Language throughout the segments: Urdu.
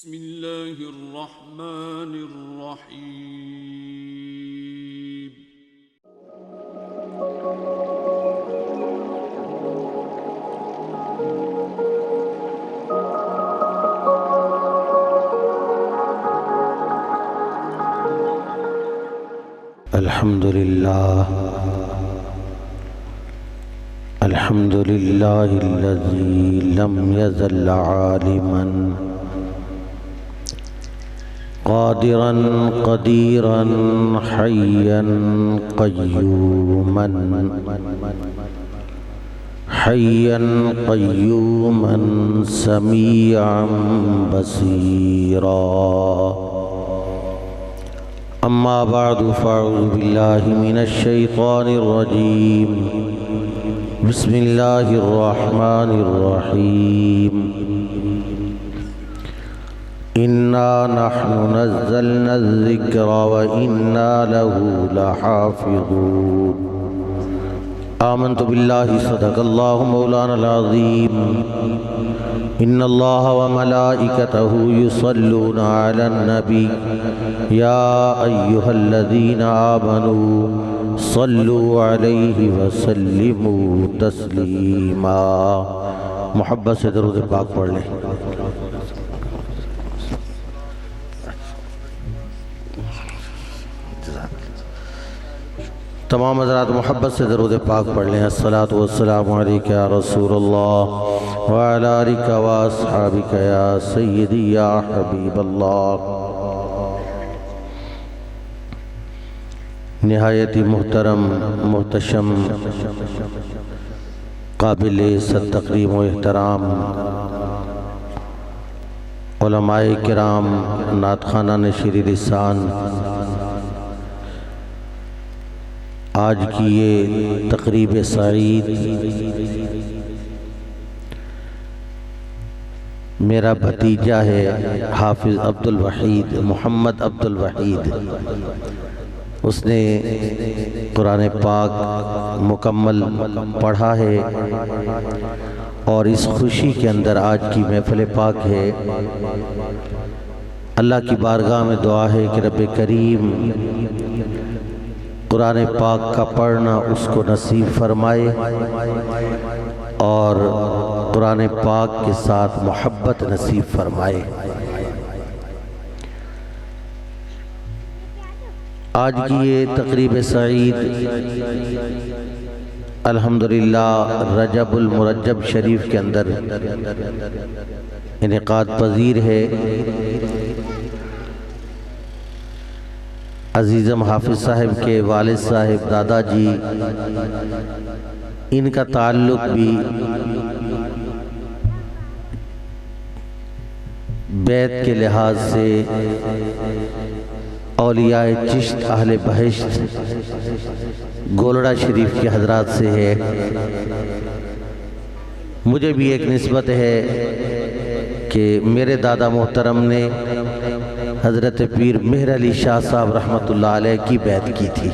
بسم اللہ الرحمن الرحیم الحمد لله الذي لم يزل عالما قادرا قديرا حيا قيوما سميعا بصيرا. أما بعد فأعوذ بالله من الشيطان الرجيم. بسم الله الرحمن الرحيم. إنا نحن نزلنا الذكر وإنا له لحافظون. آمنت بالله صدق الله مولانا العظيم. إن الله وملائكته يصلون على النبي يا أيها الذين آمنوا صلوا عليه وسلموا تسلیما. محبت سے درود پاک پڑھ لیں. تمام حضرات محبت سے درود پاک پڑھ لیں. الصلاۃ والسلام علیک یا رسول اللہ وعلی آلک واصحابک یا سیدی یا حبیب اللہ. نہایت محترم محتشم قابل صد تکریم و احترام علماء کرام، نعت خوانان شیر لسان، آج کی یہ تقریب سعید میرا بھتیجا ہے حافظ عبدالوحید، محمد عبدالوحید. اس نے قرآن پاک مکمل پڑھا ہے اور اس خوشی کے اندر آج کی محفل پاک ہے. اللہ کی بارگاہ میں دعا ہے کہ رب کریم قرآن پاک کا پڑھنا اس کو نصیب فرمائے اور قرآن پاک کے ساتھ محبت نصیب فرمائے. آج کی یہ تقریب سعید الحمدللہ رجب المرجب شریف کے اندر انعقاد پذیر ہے. عزیزم حافظ صاحب کے والد صاحب دادا جی، ان کا تعلق بھی بیت کے لحاظ سے اولیاء چشت اہل بہشت گولڑا شریف کے حضرات سے ہے. مجھے بھی ایک نسبت ہے کہ میرے دادا محترم نے حضرت پیر مہر علی شاہ صاحب رحمۃ اللہ علیہ کی بیعت کی تھی.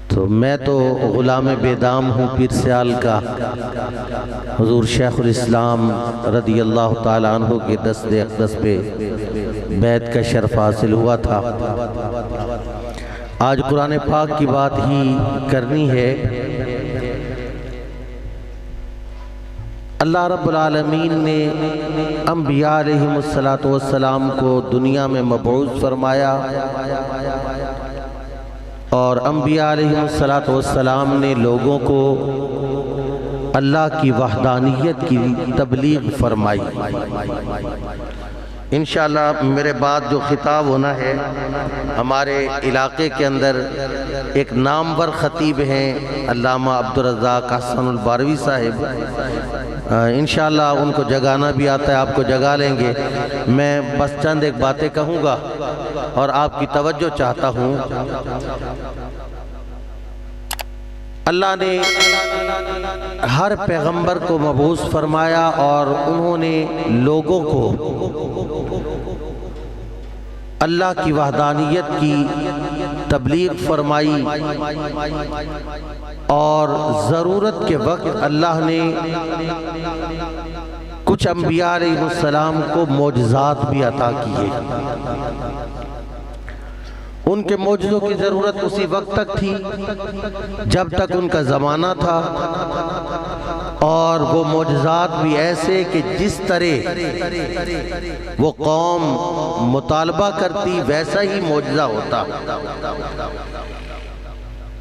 تو میں تو غلام بیدام ہوں پیر سیال کا. حضور شیخ الاسلام رضی اللہ تعالیٰ عنہ کے دست اقدس پہ بیعت کا شرف حاصل ہوا تھا. آج قرآن پاک کی بات ہی کرنی ہے. اللہ رب العالمین نے انبیاء علیہم السلام کو دنیا میں مبعوث فرمایا اور انبیاء علیہم السلام نے لوگوں کو اللہ کی وحدانیت کی تبلیغ فرمائی. انشاءاللہ میرے بعد جو خطاب ہونا ہے، ہمارے علاقے کے اندر ایک نامور خطیب ہیں علامہ عبدالرزاق احسن الباروی صاحب. انشاءاللہ ان کو جگانا بھی آتا ہے، آپ کو جگا لیں گے. میں بس چند ایک باتیں کہوں گا اور آپ کی توجہ چاہتا ہوں. اللہ نے ہر پیغمبر کو مبعوث فرمایا اور انہوں نے لوگوں کو اللہ کی وحدانیت کی تبلیغ فرمائی اور ضرورت کے وقت اللہ نے کچھ انبیاء علیہ السلام کو معجزات بھی عطا کیے. ان کے معجزوں کی ضرورت اسی وقت تک تھی جب تک ان کا زمانہ تھا، اور وہ معجزات بھی ایسے کہ جس طرح وہ قوم مطالبہ کرتی ویسا ہی معجزہ ہوتا.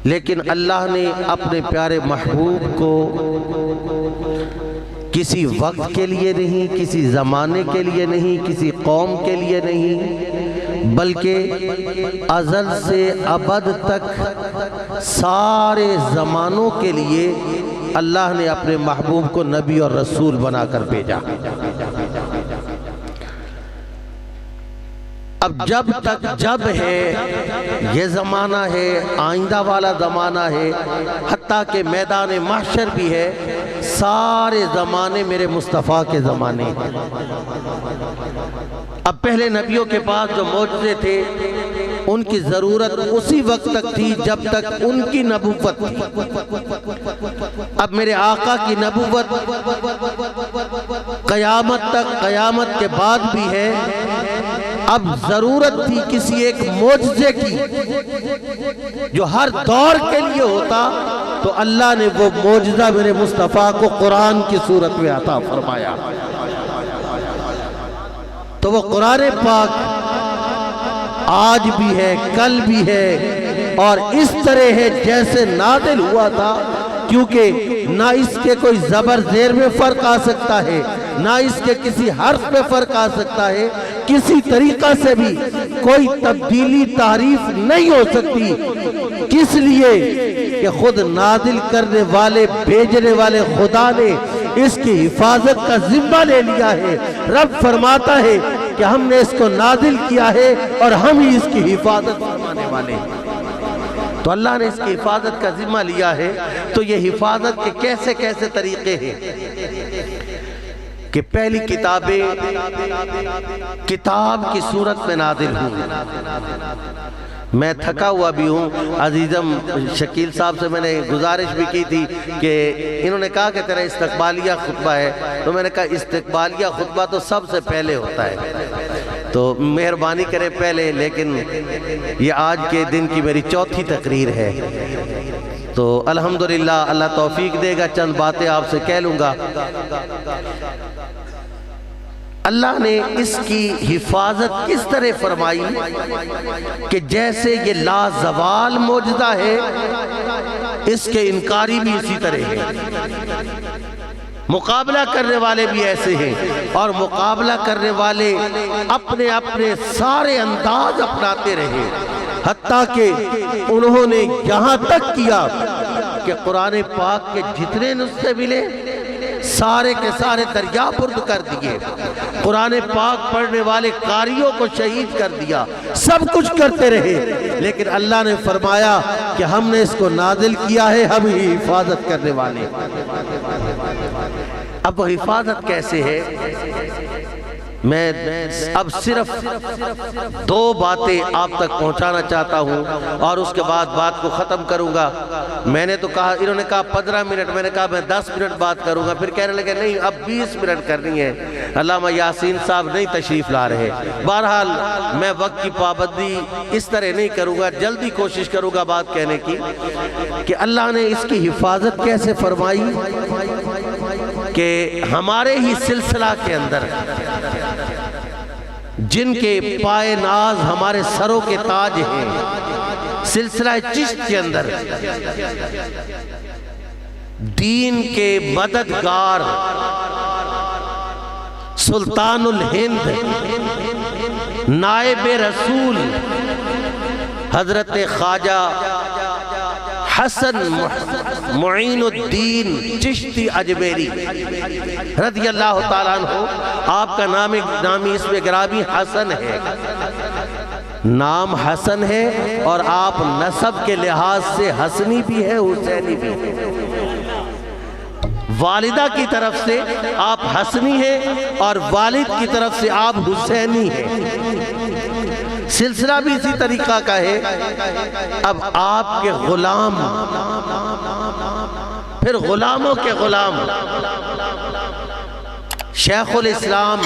لیکن اللہ نے اپنے پیارے محبوب کو کسی وقت کے لیے نہیں، کسی زمانے کے لیے نہیں، کسی قوم کے لیے نہیں، بلکہ ازل سے ابد تک سارے زمانوں کے لیے اللہ نے اپنے محبوب کو نبی اور رسول بنا کر بھیجا. اب جب تک جب ہے، یہ زمانہ ہے، آئندہ والا زمانہ ہے، حتیٰ کہ میدان محشر بھی ہے، سارے زمانے میرے مصطفیٰ کے زمانے ہیں. اب پہلے نبیوں کے پاس جو معجزے تھے ان کی ضرورت اسی وقت تک تھی جب تک ان کی نبوت تھی. اب میرے آقا کی نبوت قیامت تک، قیامت کے بعد بھی ہے. اب ضرورت تھی کسی ایک معجزے کی جو ہر دور کے لیے ہوتا، تو اللہ نے وہ معجزہ میرے مصطفیٰ کو قرآن کی صورت میں عطا فرمایا. تو وہ قرآن پاک آج بھی ہے، کل بھی ہے، اور اس طرح ہے جیسے نازل ہوا تھا، کیونکہ نہ اس کے کوئی زبر زیر میں فرق آ سکتا ہے، نہ اس کے کسی حرف میں فرق آ سکتا ہے، کسی طریقہ سے بھی کوئی تبدیلی تعریف نہیں ہو سکتی. کس لیے کہ خود نازل کرنے والے، بھیجنے والے خدا نے اس کی حفاظت کا ذمہ لے لیا ہے. رب فرماتا ہے کہ ہم نے اس کو نازل کیا ہے اور ہم ہی اس کی حفاظت فرمانے والے ہیں. تو اللہ نے اس کی حفاظت کا ذمہ لیا ہے. تو یہ حفاظت کے کیسے کیسے طریقے ہیں کہ پہلی کتابیں کتاب کی صورت میں نازل ہوئی. میں تھکا ہوا بھی ہوں. عزیزم شکیل صاحب سے میں نے گزارش بھی کی تھی کہ انہوں نے کہا کہ تیرا استقبالیہ خطبہ ہے، تو میں نے کہا استقبالیہ خطبہ تو سب سے پہلے ہوتا ہے، تو مہربانی کرے پہلے. لیکن یہ آج کے دن کی میری چوتھی تقریر ہے، تو الحمدللہ اللہ توفیق دے گا، چند باتیں آپ سے کہہ لوں گا. اللہ نے اس کی حفاظت کس طرح فرمائی کہ جیسے یہ لازوال معجزہ ہے، اس کے انکاری بھی اسی طرح ہے. مقابلہ کرنے والے بھی ایسے ہیں، اور مقابلہ کرنے والے اپنے اپنے سارے انداز اپناتے رہے، حتیٰ کہ انہوں نے یہاں تک کیا کہ قرآن پاک کے جتنے نسخے ملے سارے کے سارے دریا برد کر دیے، قرآن پاک پڑھنے والے قاریوں کو شہید کر دیا، سب کچھ کرتے رہے. لیکن اللہ نے فرمایا کہ ہم نے اس کو نازل کیا ہے، ہم ہی حفاظت کرنے والے. اب وہ حفاظت کیسے ہے؟ میں اب صرف دو باتیں آپ تک پہنچانا چاہتا ہوں اور اس کے بعد بات کو ختم کروں گا. میں نے تو کہا، انہوں نے کہا 15 منٹ، میں نے کہا میں 10 منٹ بات کروں گا. پھر کہنے لگے نہیں اب 20 منٹ کرنی ہے. علامہ یاسین صاحب نہیں تشریف لا رہے. بہرحال میں وقت کی پابندی اس طرح نہیں کروں گا، جلدی کوشش کروں گا بات کہنے کی کہ اللہ نے اس کی حفاظت کیسے فرمائی کہ ہمارے ہی سلسلہ کے اندر جن کے پائے ناز ہمارے سروں کے تاج ہیں، سلسلہ چشت کے اندر دین کے مددگار سلطان الہند نائب رسول حضرت خواجہ حسن معین الدین چشتی اجمیری رضی اللہ تعالیٰ عنہ. آپ کا نامی اسم گرامی حسن ہے، نام حسن ہے، اور آپ نسب کے لحاظ سے حسنی بھی ہے، حسینی بھی ہے. والدہ کی طرف سے آپ حسنی ہیں اور والد کی طرف سے آپ حسینی ہیں. سلسلہ بھی اسی طریقہ کا ہے. اب آپ کے غلام، پھر غلاموں کے غلام، شیخ الاسلام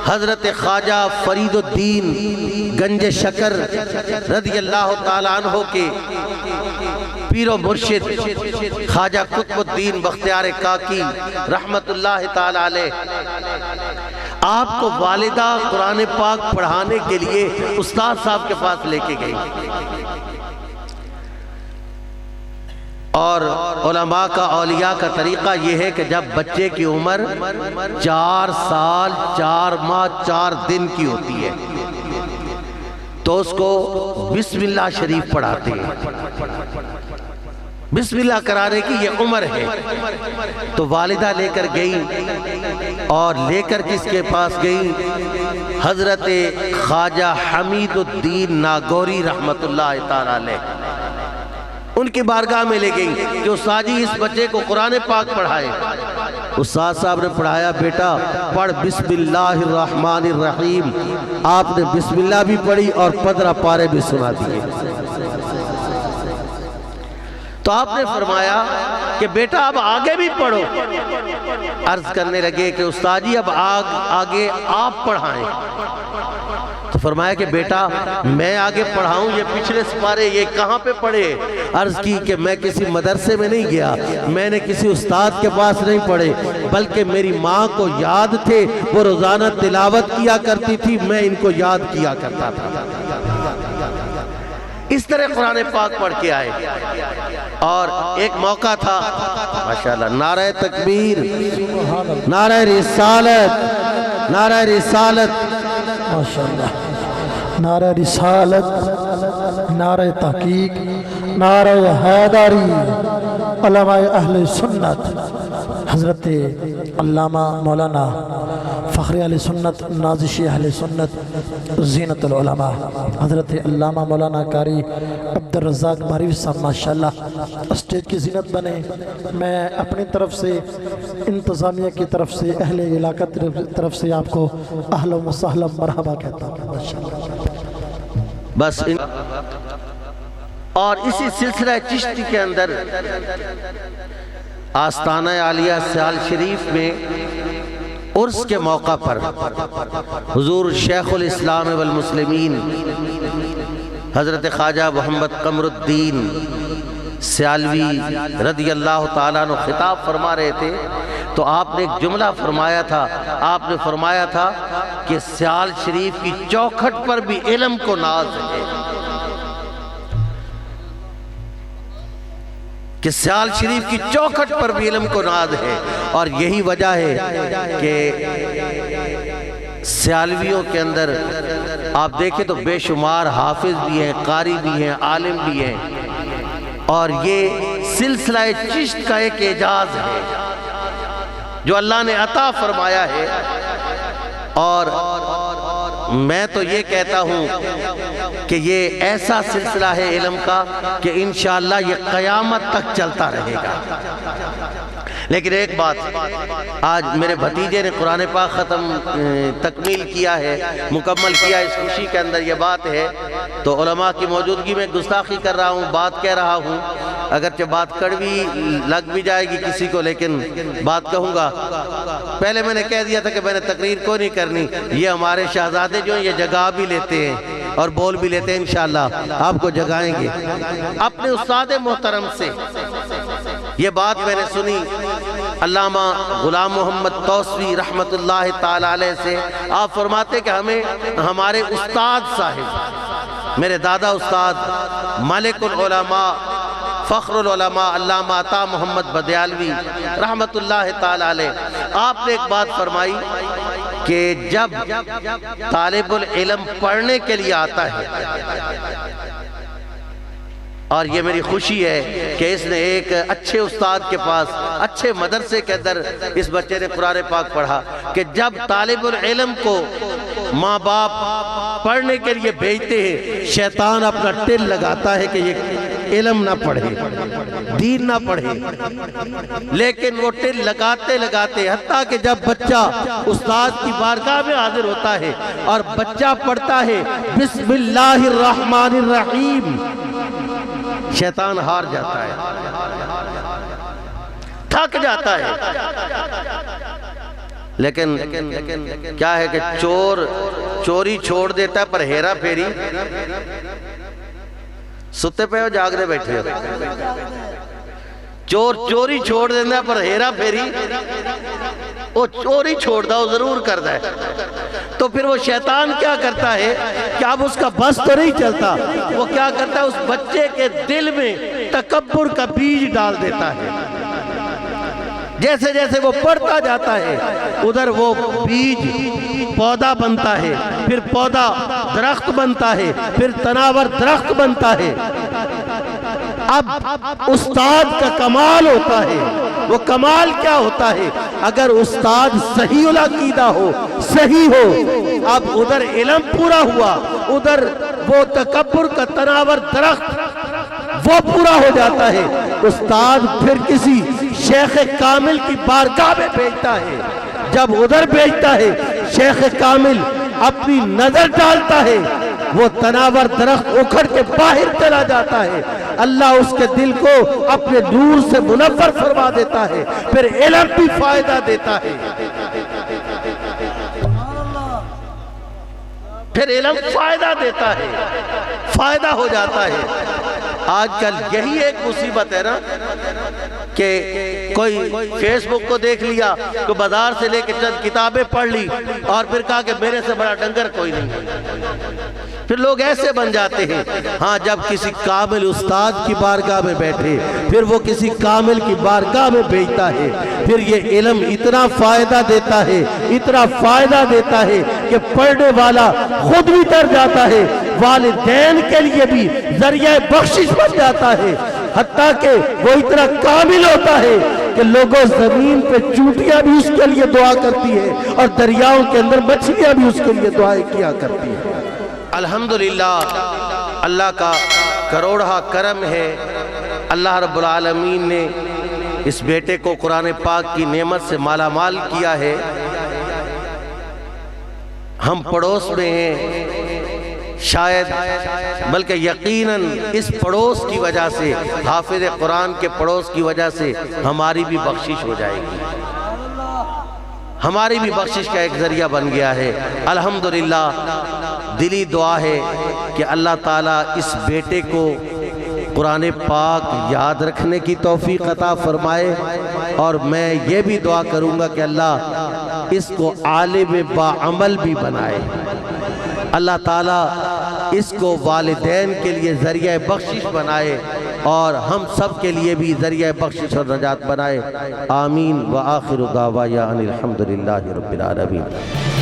حضرت خواجہ فرید الدین گنج شکر رضی اللہ تعالیٰ عنہ کے پیر و مرشد خواجہ قطب الدین بختیار کاکی رحمت اللہ تعالیٰ علیہ آپ کو والدہ قرآن پاک پڑھانے کے لیے استاد صاحب کے پاس لے کے گئی، اور علماء کا اولیاء کا طریقہ یہ ہے کہ جب بچے کی عمر 4 سال 4 ماہ 4 دن کی ہوتی ہے تو اس کو بسم اللہ شریف پڑھاتے ہیں، بسم اللہ کرانے کی یہ عمر ہے۔ تو والدہ لے کر گئی، اور لے کر کس کے پاس گئی؟ حضرت خواجہ حمید الدین ناگوری رحمت اللہ تعالیٰ علیہ، ان کی بارگاہ میں لے گئی کہ استاد جی اس بچے کو قرآن پاک پڑھائے۔ استاد صاحب نے پڑھایا، بیٹا پڑھ بسم اللہ الرحمن الرحیم۔ آپ نے بسم اللہ بھی پڑھی اور 15 پارے بھی سنا دیے۔ تو آپ نے فرمایا کہ بیٹا اب آگے بھی پڑھو۔ عرض کرنے لگے کہ استاد جی اب آگے آپ پڑھائیں۔ تو فرمایا کہ بیٹا میں آگے پڑھاؤں، یہ پچھلے سپارے یہ کہاں پہ پڑھے؟ عرض کی کہ میں کسی مدرسے میں نہیں گیا، میں نے کسی استاد کے پاس نہیں پڑھے، بلکہ میری ماں کو یاد تھے، وہ روزانہ تلاوت کیا کرتی تھی، میں ان کو یاد کیا کرتا تھا۔ اس طرح قرآن پاک پڑھ کے آئے۔ اور ایک موقع تھا، ماشاءاللہ، نعرہ تکبیر، نعرہ رسالت، نعرہ رسالت، ماشاءاللہ، نعرہ رسالت، نعرہ تحقیق، نعرہ حیدری، علماء اہل سنت حضرت علامہ مولانا فخر اہل سنت، نازش اہل سنت، زینت العلماء حضرت علامہ مولانا قاری عبدالرزاق بہروی صاحب ماشاءاللہ اسٹیج کی زینت بنے۔ میں اپنی طرف سے، انتظامیہ کی طرف سے، اہل علاقہ کی طرف سے آپ کو اہلا و سہلا مرحبا کہتا ہوں ماشاءاللہ۔ بس اور اسی سلسلہ چشتی کے اندر آستانہ عالیہ سیال شریف میں عرس کے موقع پر حضور شیخ الاسلام والمسلمین حضرت خواجہ محمد قمر الدین سیالوی رضی اللہ تعالیٰ عنہ خطاب فرما رہے تھے، تو آپ نے ایک جملہ فرمایا تھا، آپ نے فرمایا تھا کہ سیال شریف کی چوکھٹ پر بھی علم کو ناز ہے، کہ سیال شریف کی چوکھٹ پر بھی علم کو ناز ہے۔ اور یہی وجہ ہے کہ سیالویوں کے اندر آپ دیکھیں تو بے شمار حافظ بھی ہیں، قاری بھی ہیں، عالم بھی ہیں، اور یہ سلسلہ چشت کا ایک اعجاز ہے جو اللہ نے عطا فرمایا ہے۔ اور میں تو یہ کہتا ہوں کہ یہ ایسا سلسلہ ہے علم کا کہ انشاءاللہ یہ قیامت تک چلتا رہے گا۔ لیکن ایک بات، آج میرے بھتیجے نے قرآن پاک تکمیل کیا ہے، مکمل کیا، اس خوشی کے اندر یہ بات ہے، تو علماء کی موجودگی میں گستاخی کر رہا ہوں، بات کہہ رہا ہوں، اگرچہ بات کڑوی لگ بھی جائے گی کسی کو، لیکن بات کہوں گا۔ پہلے میں نے کہہ دیا تھا کہ میں نے تقریر کو نہیں کرنی، یہ ہمارے شہزادے جو ہیں یہ جگہ بھی لیتے ہیں اور بول بھی لیتے ہیں، انشاءاللہ آپ کو جگائیں گے۔ اپنے استاد محترم سے یہ بات میں نے سنی، علامہ غلام محمد توسوی رحمت اللہ تعالیٰ علیہ سے۔ آپ فرماتے کہ ہمیں ہمارے استاد صاحب، میرے دادا استاد ملک العلماء فخر العلماء علامہ عطا محمد بدیالوی رحمت اللہ تعالیٰ علیہ، آپ نے ایک بات فرمائی کہ جب طالب العلم پڑھنے کے لیے آتا ہے، اور یہ میری خوشی ہے کہ اس نے ایک اچھے استاد کے پاس، اچھے مدرسے کے اندر اس بچے نے قرآن پاک پڑھا، کہ جب طالب العلم کو ماں باپ پڑھنے کے لیے بھیجتے ہیں، شیطان اپنا ٹل لگاتا ہے کہ یہ علم نہ پڑھے، دین نہ پڑھے، لیکن وہ ٹل لگاتے لگاتے حتیٰ کہ جب بچہ استاد کی بارگاہ میں حاضر ہوتا ہے اور بچہ پڑھتا ہے بسم اللہ الرحمن الرحیم، شیطان ہار جاتا ہے، تھک جاتا ہے، لیکن کیا ہے کہ چور چوری چھوڑ دیتا ہے پر ہیرا پھیری ستے پہ ہو جاگنے بیٹھے ہو. چور چوری چھوڑ دیتا ہے پر ہیرا پھیری وہ چوری چھوڑ دا وہ ضرور کرتا ہے. تو پھر وہ شیطان کیا کرتا ہے کہ اب اس کا بس تو نہیں چلتا, وہ کیا کرتا ہے اس بچے کے دل میں تکبر کا بیج ڈال دیتا ہے. جیسے جیسے وہ پڑھتا جاتا ہے ادھر وہ بیج پودا بنتا ہے, پھر پودا درخت بنتا ہے, پھر تناور درخت بنتا ہے. اب استاد کا کمال ہوتا ہے, وہ کمال کیا ہوتا ہے اگر استاد صحیح العقیدہ ہو, صحیح ہو. اب ادھر علم پورا ہوا, ادھر وہ تکبر کا تناور درخت وہ پورا ہو جاتا ہے. استاد پھر کسی شیخ کامل کی بارگاہ میں بھیجتا ہے. جب ادھر بھیجتا ہے شیخ کامل اپنی نظر ڈالتا ہے, وہ تناور درخت اکھڑ کے باہر چلا جاتا ہے. اللہ اس کے دل کو اپنے نور سے منور فرما دیتا ہے, پھر علم بھی فائدہ دیتا ہے. پھر علم فائدہ دیتا ہے, فائدہ ہو جاتا ہے. آج کل یہی ایک مصیبت ہے نا کہ کوئی فیس بک کو دیکھ لیا, کوئی بازار سے لے کے چند کتابیں پڑھ لی اور پھر کہا کہ میرے سے بڑا ڈنگر کوئی نہیں. پھر لوگ ایسے بن جاتے ہیں. ہاں جب کسی کامل استاد کی بارگاہ میں بیٹھے, پھر وہ کسی کامل کی بارگاہ میں بھیجتا ہے, پھر یہ علم اتنا فائدہ دیتا ہے, اتنا فائدہ دیتا ہے کہ پڑھنے والا خود بھی ڈر جاتا ہے, والدین کے لیے بھی ذریعہ بخشش بن جاتا ہے. حتیٰ کہ وہ اتنا کامل ہوتا ہے کہ لوگوں زمین پہ چونٹیاں بھی اس کے لیے دعا کرتی ہے اور دریاؤں کے اندر مچھلیاں بھی اس کے لیے دعائیں کیا کرتی ہیں. الحمدللہ اللہ کا کروڑہ کرم ہے. اللہ رب العالمین نے اس بیٹے کو قرآن پاک کی نعمت سے مالا مال کیا ہے. ہم پڑوس میں ہیں, شاید بلکہ یقیناً اس پڑوس کی وجہ سے, حافظ قرآن کے پڑوس کی وجہ سے ہماری بھی بخشش ہو جائے گی, ہماری بھی بخشش کا ایک ذریعہ بن گیا ہے. الحمدللہ دلی دعا ہے کہ اللہ تعالیٰ اس بیٹے کو قرآن پاک یاد رکھنے کی توفیق عطا فرمائے, اور میں یہ بھی دعا کروں گا کہ اللہ اس کو عالم باعمل بھی بنائے. اللہ تعالیٰ اس کو والدین کے لیے ذریعہ بخشش بنائے اور ہم سب کے لیے بھی ذریعہ بخشش اور نجات بنائے. آمین. وآخر دعوانا ان الحمدللہ رب العالمین.